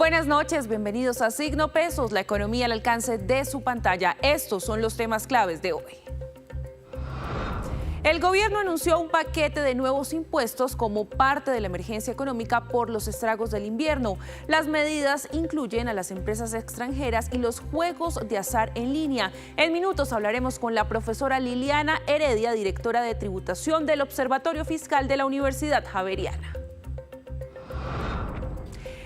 Buenas noches, bienvenidos a Signo Pesos, la economía al alcance de su pantalla. Estos son los temas claves de hoy. El gobierno anunció un paquete de nuevos impuestos como parte de la emergencia económica por los estragos del invierno. Las medidas incluyen a las empresas extranjeras y los juegos de azar en línea. En minutos hablaremos con la profesora Liliana Heredia, directora de tributación del Observatorio Fiscal de la Universidad Javeriana.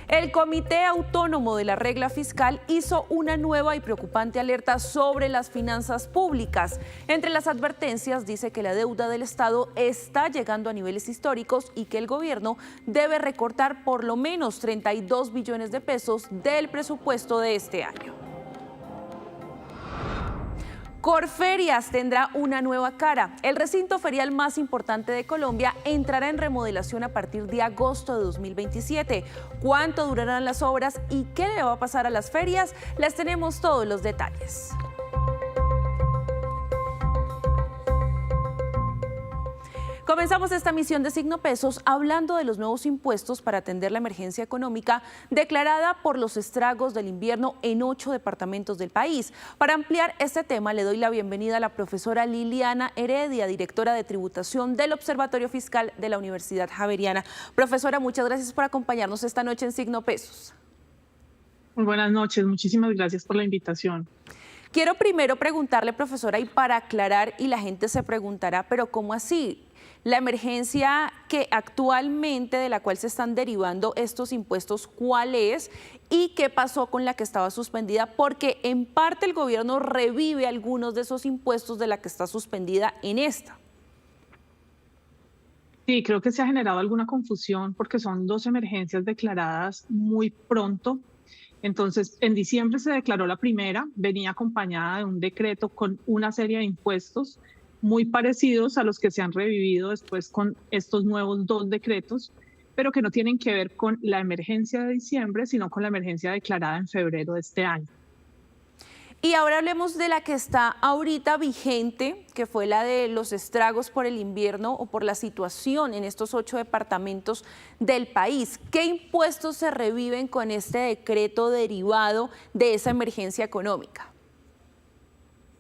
El Comité Autónomo de la Regla Fiscal hizo una nueva y preocupante alerta sobre las finanzas públicas. Entre las advertencias dice que la deuda del Estado está llegando a niveles históricos y que el gobierno debe recortar por lo menos 32 billones de pesos del presupuesto de este año. Corferias tendrá una nueva cara. El recinto ferial más importante de Colombia entrará en remodelación a partir de agosto de 2027. ¿Cuánto durarán las obras y qué le va a pasar a las ferias? Les tenemos todos los detalles. Comenzamos esta misión de Signo Pesos hablando de los nuevos impuestos para atender la emergencia económica declarada por los estragos del invierno en 8 departamentos del país. Para ampliar este tema, le doy la bienvenida a la profesora Liliana Heredia, directora de tributación del Observatorio Fiscal de la Universidad Javeriana. Profesora, muchas gracias por acompañarnos esta noche en Signo Pesos. Muy buenas noches, muchísimas gracias por la invitación. Quiero primero preguntarle, profesora, y para aclarar, y la gente se preguntará, pero ¿cómo así? La emergencia que actualmente de la cual se están derivando estos impuestos, ¿cuál es? ¿Y qué pasó con la que estaba suspendida? Porque en parte el gobierno revive algunos de esos impuestos de la que está suspendida en esta. Sí, creo que se ha generado alguna confusión porque son dos emergencias declaradas muy pronto. Entonces, en diciembre se declaró la primera, venía acompañada de un decreto con una serie de impuestos muy parecidos a los que se han revivido después con estos nuevos dos decretos, pero que no tienen que ver con la emergencia de diciembre, sino con la emergencia declarada en febrero de este año. Y ahora hablemos de la que está ahorita vigente, que fue la de los estragos por el invierno o por la situación en estos 8 departamentos del país. ¿Qué impuestos se reviven con este decreto derivado de esa emergencia económica?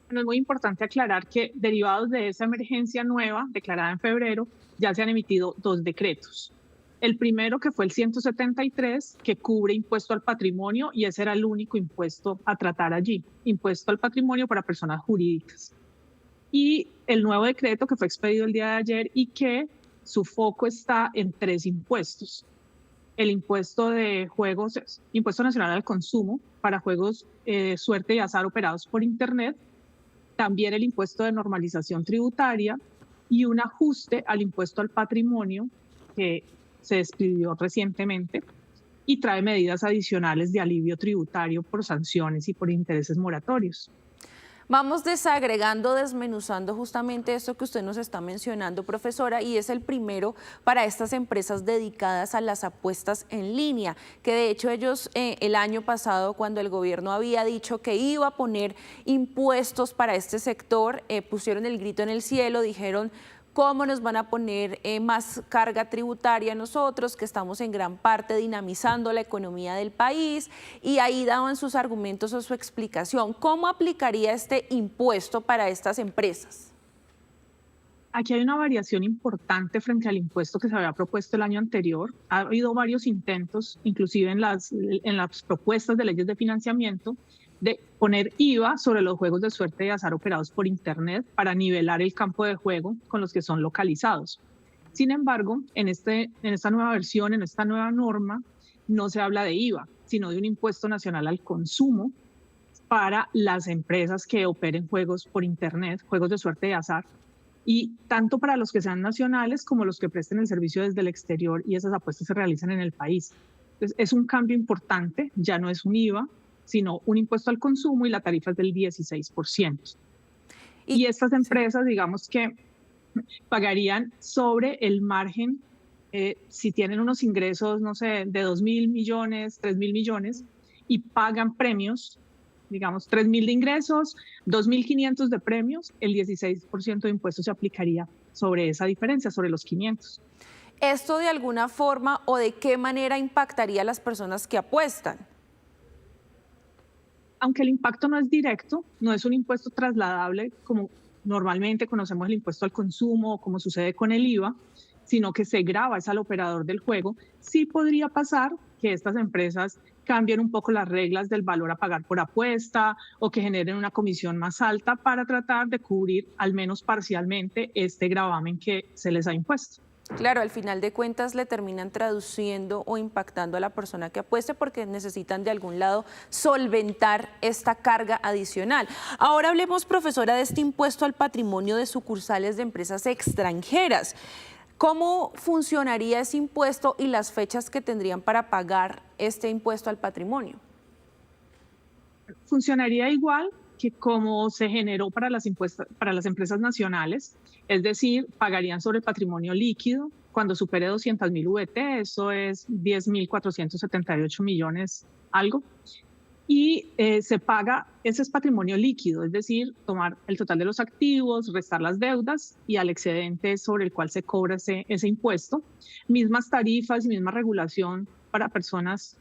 Bueno, es muy importante aclarar que derivados de esa emergencia nueva declarada en febrero, ya se han emitido dos decretos. El primero, que fue el 173, que cubre impuesto al patrimonio, y ese era el único impuesto a tratar allí, impuesto al patrimonio para personas jurídicas. Y el nuevo decreto que fue expedido el día de ayer y que su foco está en 3 impuestos. El impuesto de juegos, impuesto nacional al consumo para juegos suerte y azar operados por Internet, también el impuesto de normalización tributaria y un ajuste al impuesto al patrimonio que se despidió recientemente y trae medidas adicionales de alivio tributario por sanciones y por intereses moratorios. Vamos desagregando, desmenuzando justamente esto que usted nos está mencionando, profesora, y es el primero para estas empresas dedicadas a las apuestas en línea, que de hecho ellos el año pasado, cuando el gobierno había dicho que iba a poner impuestos para este sector, pusieron el grito en el cielo, dijeron: ¿cómo nos van a poner más carga tributaria a nosotros, que estamos en gran parte dinamizando la economía del país? Y ahí daban sus argumentos o su explicación. ¿Cómo aplicaría este impuesto para estas empresas? Aquí hay una variación importante frente al impuesto que se había propuesto el año anterior. Ha habido varios intentos, inclusive en las propuestas de leyes de financiamiento, de poner IVA sobre los juegos de suerte y azar operados por Internet para nivelar el campo de juego con los que son localizados. Sin embargo, en esta nueva versión, en esta nueva norma, no se habla de IVA, sino de un impuesto nacional al consumo para las empresas que operen juegos por Internet, juegos de suerte y azar, y tanto para los que sean nacionales como los que presten el servicio desde el exterior y esas apuestas se realizan en el país. Entonces, es un cambio importante, ya no es un IVA, sino un impuesto al consumo y la tarifa es del 16%. Y estas empresas, digamos que pagarían sobre el margen, si tienen unos ingresos, no sé, de 2.000 millones, 3.000 millones, y pagan premios, digamos 3.000 de ingresos, 2.500 de premios, el 16% de impuestos se aplicaría sobre esa diferencia, sobre los 500. ¿Esto de alguna forma o de qué manera impactaría a las personas que apuestan? Aunque el impacto no es directo, no es un impuesto trasladable como normalmente conocemos el impuesto al consumo o como sucede con el IVA, sino que se grava es al operador del juego. Sí podría pasar que estas empresas cambien un poco las reglas del valor a pagar por apuesta o que generen una comisión más alta para tratar de cubrir al menos parcialmente este gravamen que se les ha impuesto. Claro, al final de cuentas le terminan traduciendo o impactando a la persona que apueste porque necesitan de algún lado solventar esta carga adicional. Ahora hablemos, profesora, de este impuesto al patrimonio de sucursales de empresas extranjeras. ¿Cómo funcionaría ese impuesto y las fechas que tendrían para pagar este impuesto al patrimonio? Funcionaría igual que como se generó para las empresas nacionales, es decir, pagarían sobre el patrimonio líquido cuando supere 200.000 VT, eso es 10.478 millones algo, y se paga, ese es patrimonio líquido, es decir, tomar el total de los activos, restar las deudas y al excedente sobre el cual se cobra ese impuesto. Mismas tarifas y misma regulación para personas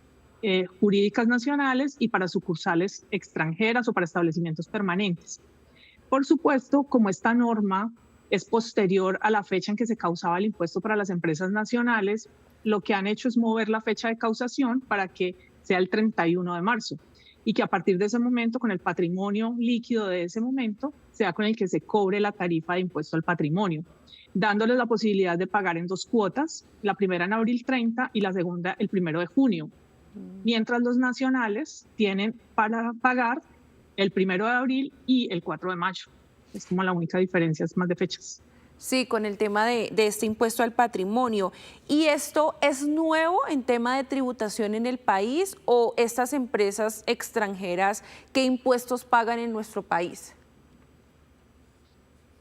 jurídicas nacionales y para sucursales extranjeras o para establecimientos permanentes. Por supuesto, como esta norma es posterior a la fecha en que se causaba el impuesto para las empresas nacionales, lo que han hecho es mover la fecha de causación para que sea el 31 de marzo y que a partir de ese momento, con el patrimonio líquido de ese momento, sea con el que se cobre la tarifa de impuesto al patrimonio, dándoles la posibilidad de pagar en 2 cuotas, la primera en abril 30 y la segunda el 1 de junio. Mientras los nacionales tienen para pagar el 1 de abril y el 4 de mayo. Es como la única diferencia, es más de fechas. Sí, con el tema de este impuesto al patrimonio. ¿Y esto es nuevo en tema de tributación en el país o estas empresas extranjeras qué impuestos pagan en nuestro país?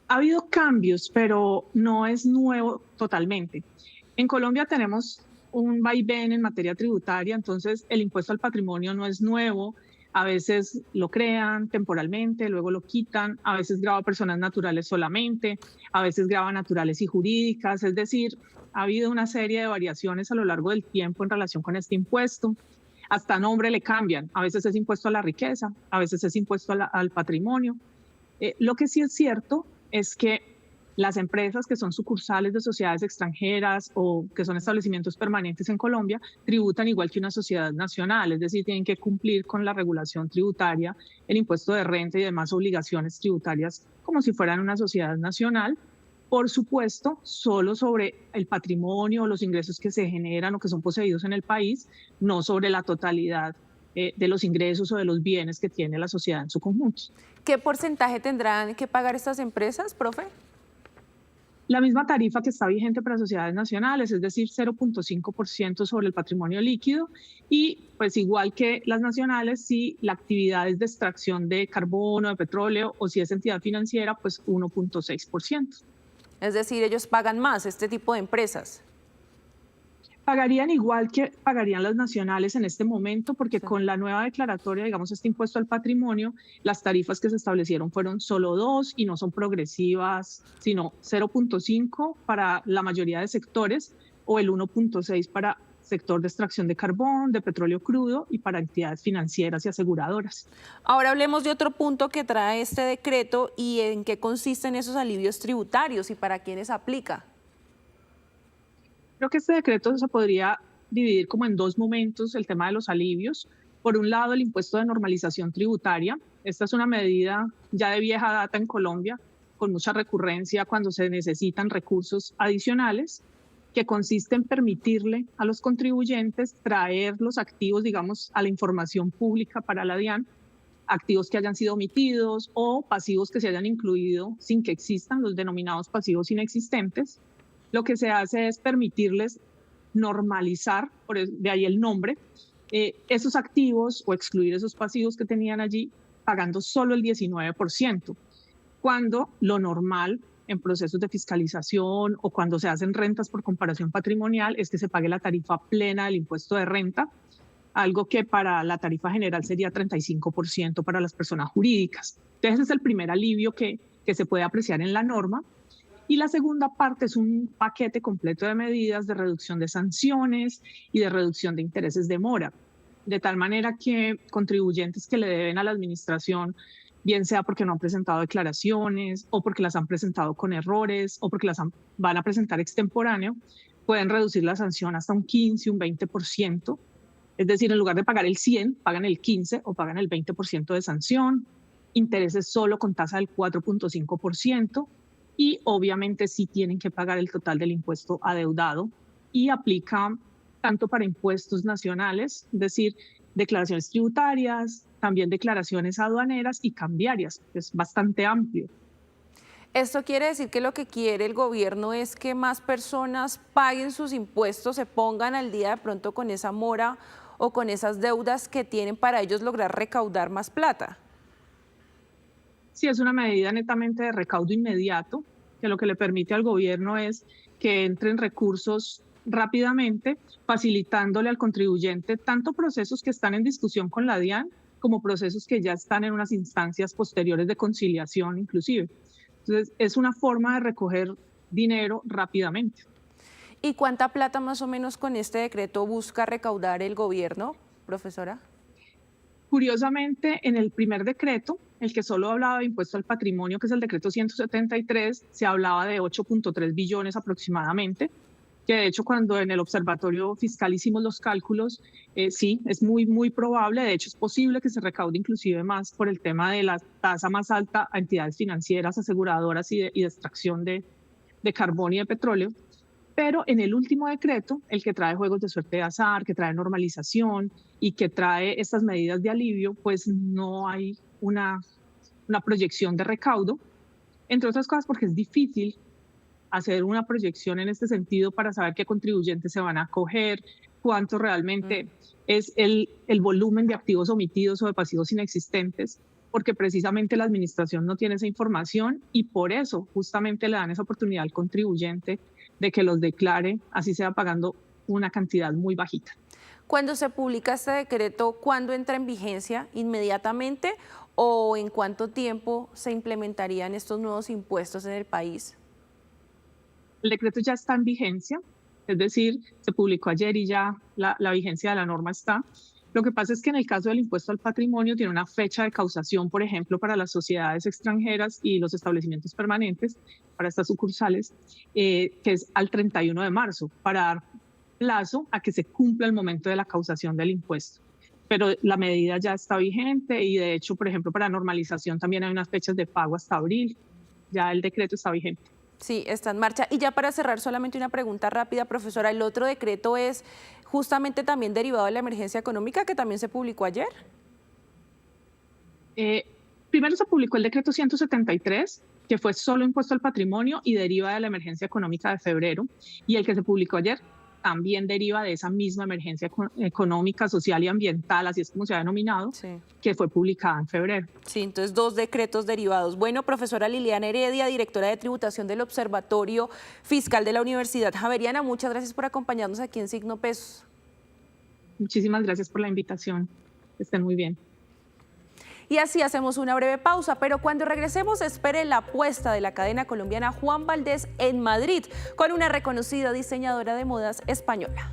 Ha habido cambios, pero no es nuevo totalmente. En Colombia tenemos un vaivén en materia tributaria, entonces el impuesto al patrimonio no es nuevo. A veces lo crean temporalmente, luego lo quitan, a veces grava personas naturales solamente, a veces grava naturales y jurídicas, es decir, ha habido una serie de variaciones a lo largo del tiempo en relación con este impuesto. Hasta nombre le cambian, a veces es impuesto a la riqueza, a veces es impuesto al patrimonio. Lo que sí es cierto es que las empresas que son sucursales de sociedades extranjeras o que son establecimientos permanentes en Colombia tributan igual que una sociedad nacional, es decir, tienen que cumplir con la regulación tributaria, el impuesto de renta y demás obligaciones tributarias como si fueran una sociedad nacional. Por supuesto, solo sobre el patrimonio o los ingresos que se generan o que son poseídos en el país, no sobre la totalidad de los ingresos o de los bienes que tiene la sociedad en su conjunto. ¿Qué porcentaje tendrán que pagar estas empresas, profe? La misma tarifa que está vigente para sociedades nacionales, es decir, 0.5% sobre el patrimonio líquido y pues igual que las nacionales, si la actividad es de extracción de carbono, de petróleo o si es entidad financiera, pues 1.6%. Es decir, ellos pagan más, este tipo de empresas. Pagarían igual que pagarían las nacionales en este momento, porque Sí. con la nueva declaratoria, digamos, este impuesto al patrimonio, las tarifas que se establecieron fueron solo 2 y no son progresivas, sino 0.5 para la mayoría de sectores o el 1.6 para sector de extracción de carbón, de petróleo crudo y para entidades financieras y aseguradoras. Ahora hablemos de otro punto que trae este decreto y en qué consisten esos alivios tributarios y para quiénes aplica. Creo que este decreto se podría dividir como en 2 momentos el tema de los alivios. Por un lado, el impuesto de normalización tributaria. Esta es una medida ya de vieja data en Colombia, con mucha recurrencia cuando se necesitan recursos adicionales, que consiste en permitirle a los contribuyentes traer los activos, digamos, a la información pública para la DIAN, activos que hayan sido omitidos o pasivos que se hayan incluido sin que existan, los denominados pasivos inexistentes. Lo que se hace es permitirles normalizar, de ahí el nombre, esos activos o excluir esos pasivos que tenían allí pagando solo el 19%, cuando lo normal en procesos de fiscalización o cuando se hacen rentas por comparación patrimonial es que se pague la tarifa plena del impuesto de renta, algo que para la tarifa general sería 35% para las personas jurídicas. Entonces ese es el primer alivio que se puede apreciar en la norma. Y la segunda parte es un paquete completo de medidas de reducción de sanciones y de reducción de intereses de mora, de tal manera que contribuyentes que le deben a la administración, bien sea porque no han presentado declaraciones o porque las han presentado con errores o porque van a presentar extemporáneo, pueden reducir la sanción hasta un 15, un 20%. Es decir, en lugar de pagar el 100, pagan el 15 o pagan el 20% de sanción, intereses solo con tasa del 4.5%, y obviamente sí tienen que pagar el total del impuesto adeudado, y aplica tanto para impuestos nacionales, es decir, declaraciones tributarias, también declaraciones aduaneras y cambiarias. Es bastante amplio. Esto quiere decir que lo que quiere el gobierno es que más personas paguen sus impuestos, se pongan al día de pronto con esa mora o con esas deudas que tienen para ellos lograr recaudar más plata. Sí, es una medida netamente de recaudo inmediato, que lo que le permite al gobierno es que entren recursos rápidamente, facilitándole al contribuyente tanto procesos que están en discusión con la DIAN como procesos que ya están en unas instancias posteriores de conciliación inclusive. Entonces, es una forma de recoger dinero rápidamente. ¿Y cuánta plata más o menos con este decreto busca recaudar el gobierno, profesora? Curiosamente, en el primer decreto, el que solo hablaba de impuesto al patrimonio, que es el decreto 173, se hablaba de 8.3 billones aproximadamente, que de hecho cuando en el observatorio fiscal hicimos los cálculos, sí, es muy probable, de hecho es posible que se recaude inclusive más por el tema de la tasa más alta a entidades financieras, aseguradoras y de extracción de carbón y de petróleo. Pero en el último decreto, el que trae juegos de suerte de azar, que trae normalización y que trae estas medidas de alivio, pues no hay una proyección de recaudo, entre otras cosas porque es difícil hacer una proyección en este sentido para saber qué contribuyentes se van a acoger, cuánto realmente es el volumen de activos omitidos o de pasivos inexistentes, porque precisamente la administración no tiene esa información y por eso justamente le dan esa oportunidad al contribuyente de que los declare, así sea pagando una cantidad muy bajita. Cuando se publica este decreto, ¿cuándo entra en vigencia? ¿Inmediatamente o en cuánto tiempo se implementarían estos nuevos impuestos en el país? El decreto ya está en vigencia, es decir, se publicó ayer y ya la vigencia de la norma está. Lo que pasa es que en el caso del impuesto al patrimonio tiene una fecha de causación, por ejemplo, para las sociedades extranjeras y los establecimientos permanentes, para estas sucursales, que es al 31 de marzo, para dar plazo a que se cumpla el momento de la causación del impuesto. Pero la medida ya está vigente y de hecho, por ejemplo, para normalización también hay unas fechas de pago hasta abril. Ya el decreto está vigente. Sí, está en marcha. Y ya para cerrar, solamente una pregunta rápida, profesora. ¿El otro decreto es justamente también derivado de la emergencia económica que también se publicó ayer? Primero se publicó el decreto 173, que fue solo impuesto al patrimonio y deriva de la emergencia económica de febrero. Y el que se publicó ayer también deriva de esa misma emergencia económica, social y ambiental, así es como se ha denominado, sí, que fue publicada en febrero. Sí, entonces dos decretos derivados. Bueno, profesora Liliana Heredia, directora de tributación del Observatorio Fiscal de la Universidad Javeriana, muchas gracias por acompañarnos aquí en Signo Pesos. Muchísimas gracias por la invitación. Que estén muy bien. Y así hacemos una breve pausa, pero cuando regresemos espere la apuesta de la cadena colombiana Juan Valdez en Madrid con una reconocida diseñadora de modas española.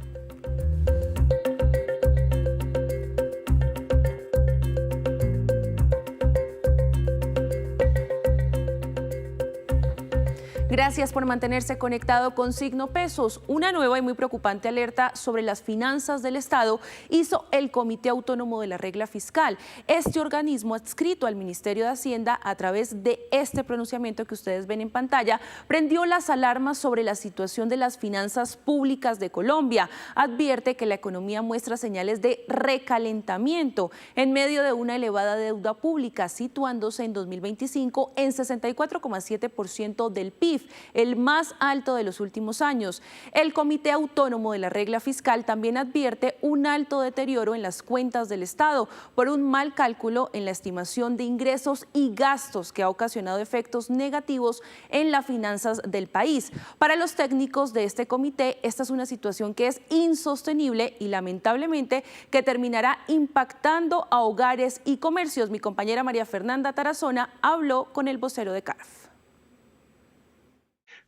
Gracias por mantenerse conectado con Signo Pesos. Una nueva y muy preocupante alerta sobre las finanzas del Estado hizo el Comité Autónomo de la Regla Fiscal. Este organismo adscrito al Ministerio de Hacienda, a través de este pronunciamiento que ustedes ven en pantalla, prendió las alarmas sobre la situación de las finanzas públicas de Colombia. Advierte que la economía muestra señales de recalentamiento en medio de una elevada deuda pública, situándose en 2025 en 64,7% del PIB, el más alto de los últimos años. El Comité Autónomo de la Regla Fiscal también advierte un alto deterioro en las cuentas del Estado por un mal cálculo en la estimación de ingresos y gastos que ha ocasionado efectos negativos en las finanzas del país. Para los técnicos de este comité, esta es una situación que es insostenible y lamentablemente que terminará impactando a hogares y comercios. Mi compañera María Fernanda Tarazona habló con el vocero de CARF.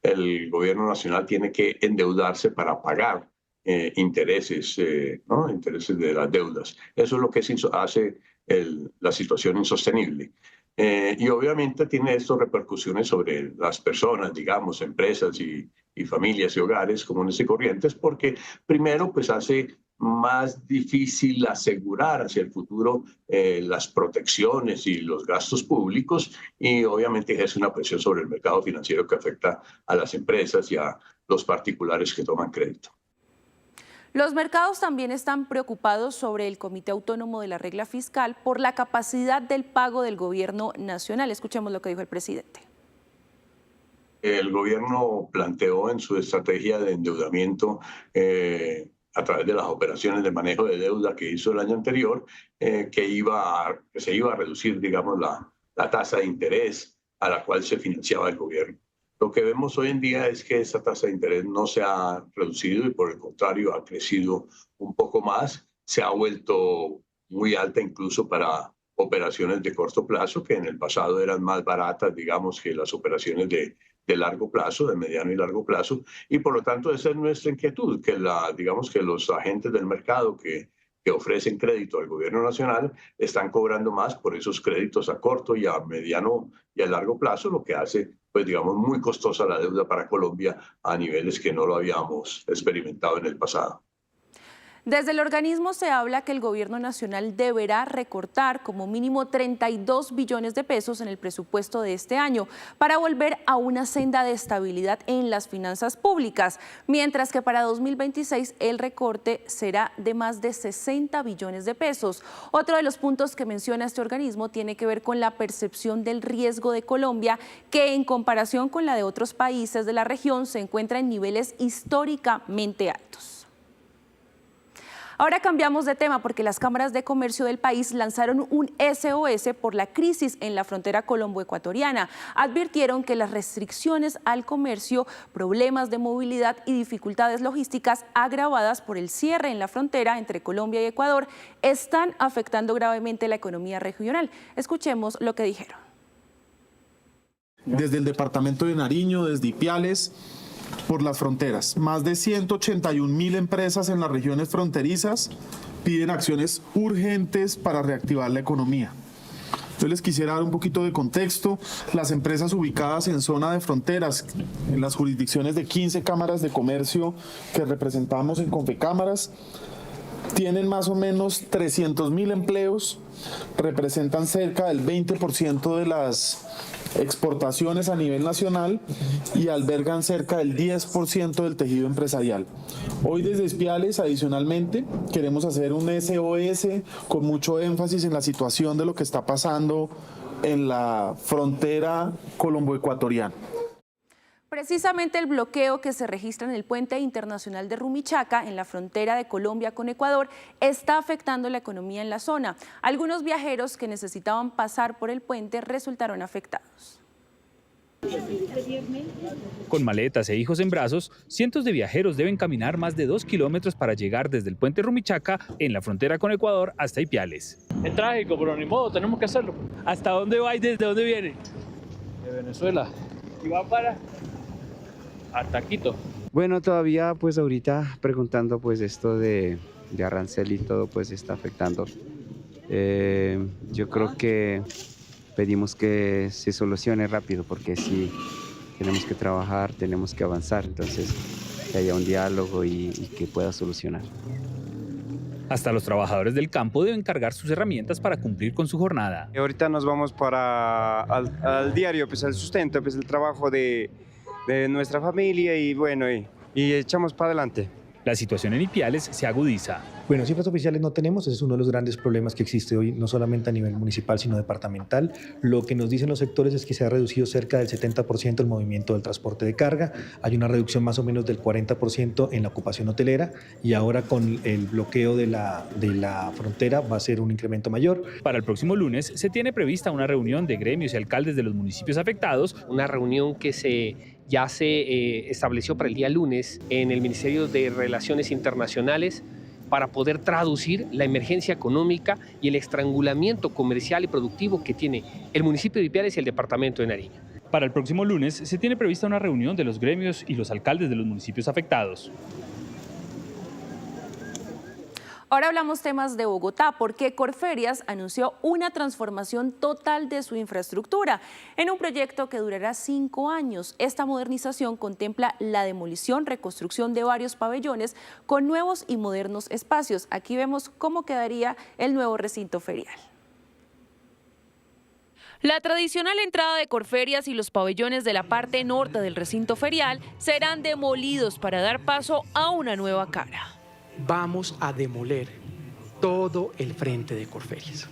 el gobierno nacional tiene que endeudarse para pagar intereses, ¿no? Intereses de las deudas. Eso es lo que hace la situación insostenible. Y obviamente tiene esto repercusiones sobre las personas, digamos, empresas y familias y hogares comunes y corrientes, porque primero pues hace más difícil asegurar hacia el futuro las protecciones y los gastos públicos, y obviamente ejerce una presión sobre el mercado financiero que afecta a las empresas y a los particulares que toman crédito. Los mercados también están preocupados sobre el Comité Autónomo de la Regla Fiscal por la capacidad del pago del gobierno nacional. Escuchemos lo que dijo el presidente. El gobierno planteó en su estrategia de endeudamiento a través de las operaciones de manejo de deuda que hizo el año anterior, que se iba a reducir, digamos, la tasa de interés a la cual se financiaba el gobierno. Lo que vemos hoy en día es que esa tasa de interés no se ha reducido y por el contrario ha crecido un poco más, se ha vuelto muy alta incluso para operaciones de corto plazo que en el pasado eran más baratas, digamos, que las operaciones de largo plazo, de mediano y largo plazo, y por lo tanto esa es nuestra inquietud, que digamos que los agentes del mercado que ofrecen crédito al gobierno nacional están cobrando más por esos créditos a corto y a mediano y a largo plazo, lo que hace, pues digamos, muy costosa la deuda para Colombia a niveles que no lo habíamos experimentado en el pasado. Desde el organismo se habla que el gobierno nacional deberá recortar como mínimo 32 billones de pesos en el presupuesto de este año para volver a una senda de estabilidad en las finanzas públicas, mientras que para 2026 el recorte será de más de 60 billones de pesos. Otro de los puntos que menciona este organismo tiene que ver con la percepción del riesgo de Colombia, que en comparación con la de otros países de la región se encuentra en niveles históricamente altos. Ahora cambiamos de tema porque las cámaras de comercio del país lanzaron un SOS por la crisis en la frontera colombo-ecuatoriana. Advirtieron que las restricciones al comercio, problemas de movilidad y dificultades logísticas agravadas por el cierre en la frontera entre Colombia y Ecuador están afectando gravemente la economía regional. Escuchemos lo que dijeron. Desde el departamento de Nariño, desde Ipiales, por las fronteras. Más de 181.000 empresas en las regiones fronterizas piden acciones urgentes para reactivar la economía. Yo les quisiera dar un poquito de contexto. Las empresas ubicadas en zona de fronteras, en las jurisdicciones de 15 cámaras de comercio que representamos en Confecámaras, tienen más o menos 300.000 empleos, representan cerca del 20% de las exportaciones a nivel nacional y albergan cerca del 10% del tejido empresarial. Hoy desde Ipiales, adicionalmente, queremos hacer un SOS con mucho énfasis en la situación de lo que está pasando en la frontera colombo-ecuatoriana. Precisamente el bloqueo que se registra en el puente internacional de Rumichaca, en la frontera de Colombia con Ecuador, está afectando la economía en la zona. Algunos viajeros que necesitaban pasar por el puente resultaron afectados. Con maletas e hijos en brazos, cientos de viajeros deben caminar más de 2 kilómetros para llegar desde el puente Rumichaca, en la frontera con Ecuador, hasta Ipiales. Es trágico, pero ni modo, tenemos que hacerlo. ¿Hasta dónde va y desde dónde viene? De Venezuela. ¿Y va para? Hasta Quito. Bueno, todavía pues ahorita preguntando pues esto de arancel y todo pues está afectando. Yo creo que pedimos que se solucione rápido porque sí tenemos que trabajar, tenemos que avanzar, entonces que haya un diálogo y que pueda solucionar. Hasta los trabajadores del campo deben cargar sus herramientas para cumplir con su jornada. Ahorita nos vamos al diario, pues al sustento, pues el trabajo de nuestra familia y bueno, y echamos para adelante. La situación en Ipiales se agudiza. Bueno, cifras oficiales no tenemos, ese es uno de los grandes problemas que existe hoy, no solamente a nivel municipal, sino departamental. Lo que nos dicen los sectores es que se ha reducido cerca del 70% el movimiento del transporte de carga, hay una reducción más o menos del 40% en la ocupación hotelera y ahora con el bloqueo de la frontera va a ser un incremento mayor. Para el próximo lunes se tiene prevista una reunión de gremios y alcaldes de los municipios afectados. Una reunión que ya se estableció para el día lunes en el Ministerio de Relaciones Internacionales para poder traducir la emergencia económica y el estrangulamiento comercial y productivo que tiene el municipio de Ipiales y el departamento de Nariño. Para el próximo lunes se tiene prevista una reunión de los gremios y los alcaldes de los municipios afectados. Ahora hablamos temas de Bogotá, porque Corferias anunció una transformación total de su infraestructura en un proyecto que durará 5 años. Esta modernización contempla la demolición, reconstrucción de varios pabellones con nuevos y modernos espacios. Aquí vemos cómo quedaría el nuevo recinto ferial. La tradicional entrada de Corferias y los pabellones de la parte norte del recinto ferial serán demolidos para dar paso a una nueva cara. Vamos a demoler todo el frente de Corferias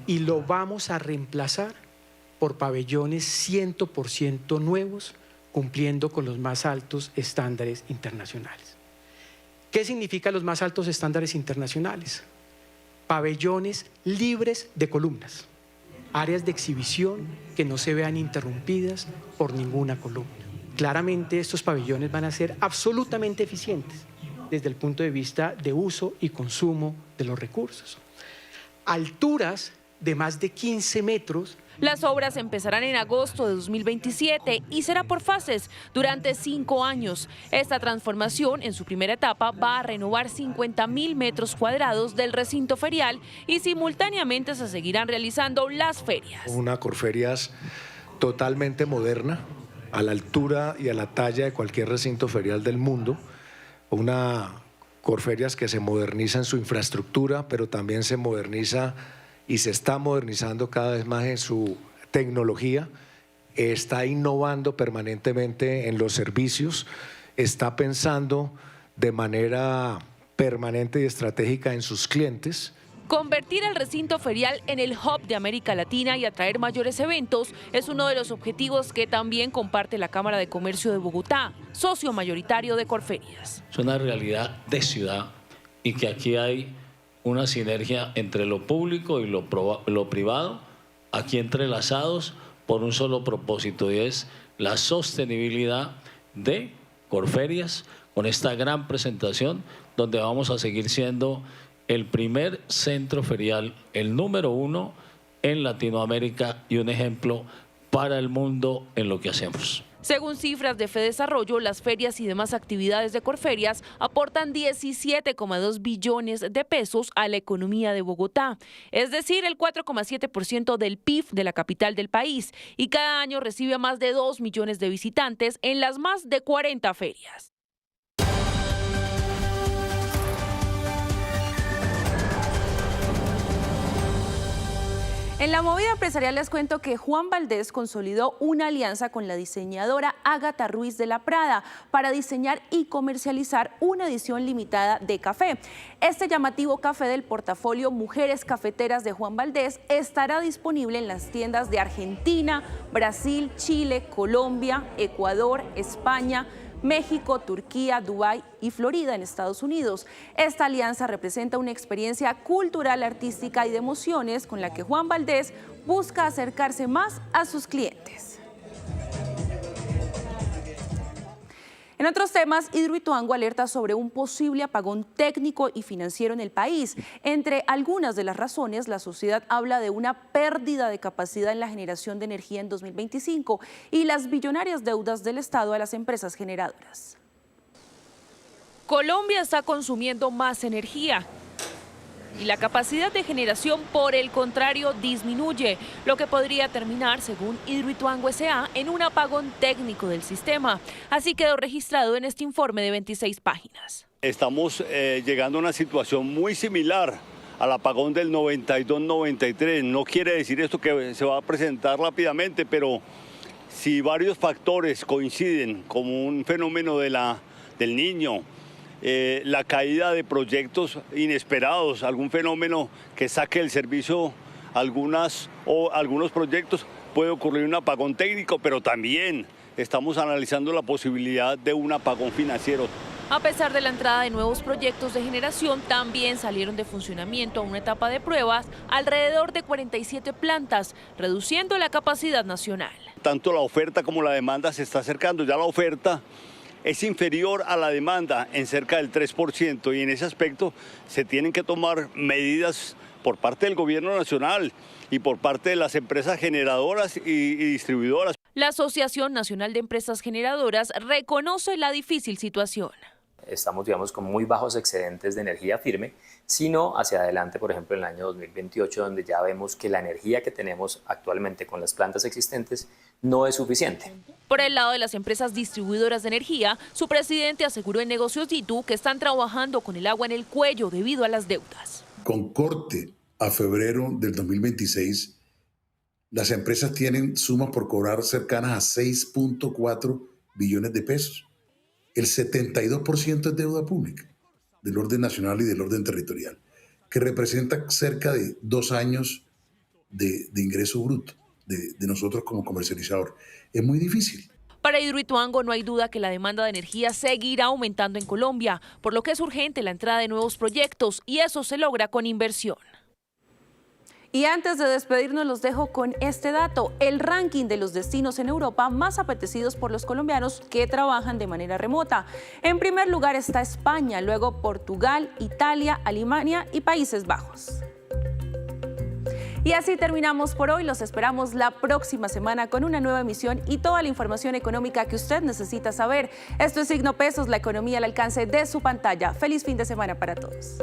y lo vamos a reemplazar por pabellones 100% nuevos, cumpliendo con los más altos estándares internacionales. ¿Qué significa los más altos estándares internacionales? Pabellones libres de columnas, áreas de exhibición que no se vean interrumpidas por ninguna columna. Claramente estos pabellones van a ser absolutamente eficientes desde el punto de vista de uso y consumo de los recursos. Alturas de más de 15 metros. Las obras empezarán en agosto de 2027 y será por fases durante 5 años. Esta transformación en su primera etapa va a renovar 50.000 metros cuadrados del recinto ferial y simultáneamente se seguirán realizando las ferias. Una Corferias totalmente moderna, a la altura y a la talla de cualquier recinto ferial del mundo. Una Corferias que se moderniza en su infraestructura, pero también se moderniza y se está modernizando cada vez más en su tecnología, está innovando permanentemente en los servicios, está pensando de manera permanente y estratégica en sus clientes. Convertir el recinto ferial en el hub de América Latina y atraer mayores eventos es uno de los objetivos que también comparte la Cámara de Comercio de Bogotá, socio mayoritario de Corferias. Es una realidad de ciudad y que aquí hay una sinergia entre lo público y lo privado, aquí entrelazados por un solo propósito, y es la sostenibilidad de Corferias, con esta gran presentación donde vamos a seguir siendo el primer centro ferial, el número 1 en Latinoamérica y un ejemplo para el mundo en lo que hacemos. Según cifras de FEDesarrollo, las ferias y demás actividades de Corferias aportan 17,2 billones de pesos a la economía de Bogotá, es decir, el 4,7% del PIB de la capital del país, y cada año recibe a más de 2 millones de visitantes en las más de 40 ferias. En la movida empresarial les cuento que Juan Valdez consolidó una alianza con la diseñadora Ágata Ruiz de la Prada para diseñar y comercializar una edición limitada de café. Este llamativo café del portafolio Mujeres Cafeteras de Juan Valdez estará disponible en las tiendas de Argentina, Brasil, Chile, Colombia, Ecuador, España, México, Turquía, Dubái y Florida en Estados Unidos. Esta alianza representa una experiencia cultural, artística y de emociones con la que Juan Valdez busca acercarse más a sus clientes. En otros temas, Hidroituango alerta sobre un posible apagón técnico y financiero en el país. Entre algunas de las razones, la sociedad habla de una pérdida de capacidad en la generación de energía en 2025 y las billonarias deudas del Estado a las empresas generadoras. Colombia está consumiendo más energía y la capacidad de generación, por el contrario, disminuye, lo que podría terminar, según Hidroituango S.A., en un apagón técnico del sistema. Así quedó registrado en este informe de 26 páginas. Estamos llegando a una situación muy similar al apagón del 92-93. No quiere decir esto que se va a presentar rápidamente, pero si varios factores coinciden, como un fenómeno del Niño, la caída de proyectos inesperados, algún fenómeno que saque del servicio algunos proyectos, puede ocurrir un apagón técnico, pero también estamos analizando la posibilidad de un apagón financiero. A pesar de la entrada de nuevos proyectos de generación, también salieron de funcionamiento a una etapa de pruebas alrededor de 47 plantas, reduciendo la capacidad nacional. Tanto la oferta como la demanda se está acercando. Ya la oferta es inferior a la demanda en cerca del 3%, y en ese aspecto se tienen que tomar medidas por parte del gobierno nacional y por parte de las empresas generadoras y distribuidoras. La Asociación Nacional de Empresas Generadoras reconoce la difícil situación. Estamos, digamos, con muy bajos excedentes de energía firme, sino hacia adelante, por ejemplo, en el año 2028, donde ya vemos que la energía que tenemos actualmente con las plantas existentes no es suficiente. Por el lado de las empresas distribuidoras de energía, su presidente aseguró en Negocios Ditu que están trabajando con el agua en el cuello debido a las deudas. Con corte a febrero del 2026, las empresas tienen sumas por cobrar cercanas a 6.4 billones de pesos. El 72% es deuda pública, del orden nacional y del orden territorial, que representa cerca de 2 años de ingreso bruto de nosotros como comercializador. Es muy difícil. Para Hidroituango no hay duda que la demanda de energía seguirá aumentando en Colombia, por lo que es urgente la entrada de nuevos proyectos y eso se logra con inversión. Y antes de despedirnos los dejo con este dato, el ranking de los destinos en Europa más apetecidos por los colombianos que trabajan de manera remota. En primer lugar está España, luego Portugal, Italia, Alemania y Países Bajos. Y así terminamos por hoy, los esperamos la próxima semana con una nueva emisión y toda la información económica que usted necesita saber. Esto es Signo Pesos, la economía al alcance de su pantalla. Feliz fin de semana para todos.